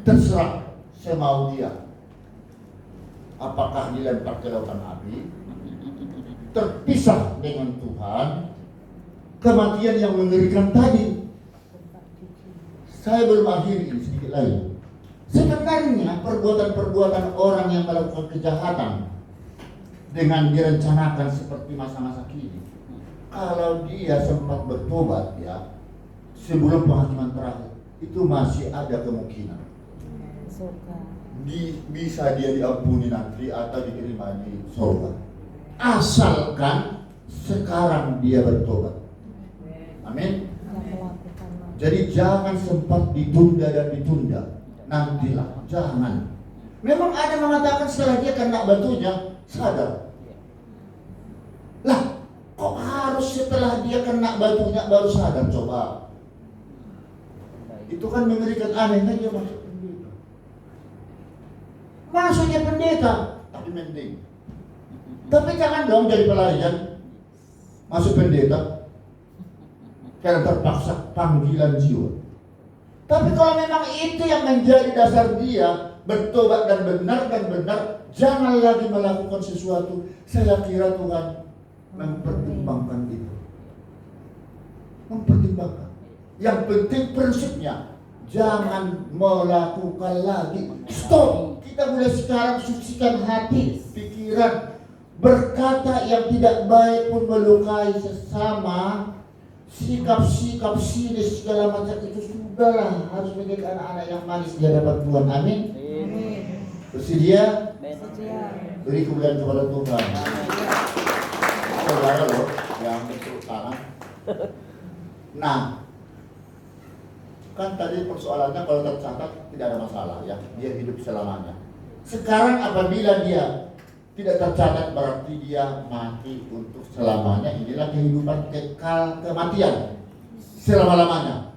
Terserah semau dia. Apakah dilempar ke lautan api, terpisah dengan Tuhan, kematian yang mengerikan tadi. Saya belum akhiri ini, sedikit lagi. Sebenarnya perbuatan-perbuatan orang yang melakukan kejahatan dengan direncanakan seperti masa-masa kini, kalau dia sempat bertobat ya sebelum penghakiman terakhir, itu masih ada kemungkinan bisa dia diampuni nanti atau diterima di surga, asalkan sekarang dia bertobat. Amin. Jadi jangan sempat ditunda dan ditunda, nantilah, jangan. Memang ada mengatakan setelah dia kena batunya sadar. Lah, kok harus setelah dia kena batunya baru sadar? Coba. Itu kan mengerikan, anehnya dia masuk pendeta. Masuknya pendeta, tapi mending. Tapi jangan dong jadi pelarian masuk pendeta karena terpaksa panggilan jiwa. Tapi kalau memang itu yang menjadi dasar dia bertobat dan benar, jangan lagi melakukan sesuatu. Saya kira Tuhan mempertimbangkan itu. Mempertimbangkan. Yang penting prinsipnya, jangan melakukan lagi. Stop. Kita mulai sekarang sucikan hati, pikiran. Berkata yang tidak baik pun melukai sesama. Sikap-sikap sinis segala macam itu sudahlah, harus menjadi anak-anak yang manis di hadapan Tuhan. Amin. Bersedia? Beri kemuliaan kepada Tuhan. Saudara loh yang bertepuk tangan. Nah, kan tadi persoalannya kalau tercatat tidak ada masalah ya, dia hidup selamanya. Sekarang apabila dia tidak tercatat berarti dia mati untuk selamanya. Inilah kehidupan kekal, kematian selama-lamanya.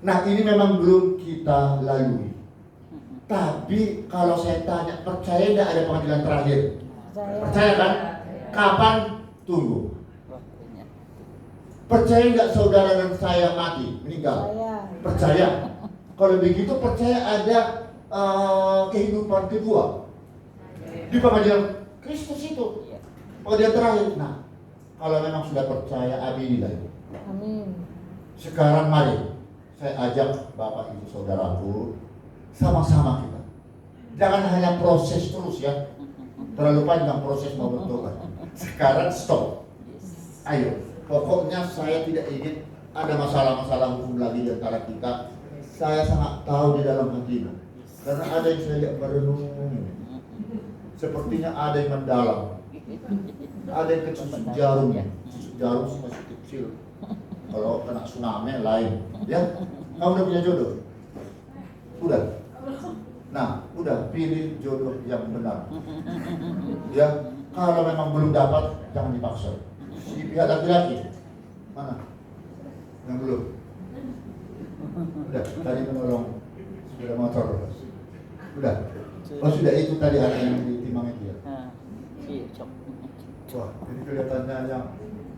Nah, ini memang belum kita lalui. Tapi kalau saya tanya, percaya nggak ada pengadilan terakhir? Percaya kan? Kapan? Tunggu. Percaya nggak saudara dan saya mati, meninggal? Percaya. Kalau begitu percaya ada kehidupan kedua di pengadilan Kristus itu. Pengadilan terakhir. Nah, kalau memang sudah percaya, aminilah itu. Amin. Sekarang mari saya ajak Bapak Ibu Saudaraku, sama-sama kita. Jangan hanya proses terus ya. Terlalu panjang proses mau bertobat. Sekarang stop. Ayo. Pokoknya saya tidak ingin ada masalah-masalah hukum lagi di antara kita. Saya sangat tahu di dalam hati. Karena ada yang saya lihat merenung. Sepertinya ada yang mendalam. Ada yang kesusuk jarum. Susuk jarum masih kecil. Kalau kena tsunami lain. Ya, kamu udah punya jodoh? Udah. Nah, udah pilih jodoh yang benar. Ya, kalau memang belum dapat jangan dipaksa. Di pihak laki-laki mana? Yang belum? Udah, tadi menolong sepeda motor. Udah. Oh sudah, itu tadi ada yang ditimang itu ya. Wah, ini kelihatannya yang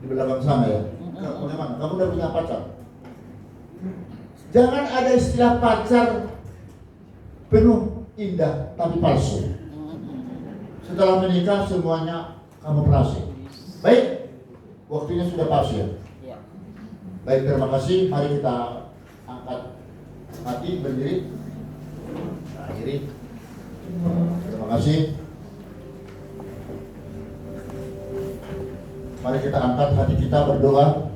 di belakang sana ya. Bagaimana? Kamu udah punya pacar? Jangan ada istilah pacar penuh indah tapi palsu. Setelah menikah semuanya kamu palsu. Baik, waktunya sudah pas ya. Baik, terima kasih. Mari kita angkat hati, berdiri. Akhiri. Terima kasih. Mari kita angkat hati kita berdoa.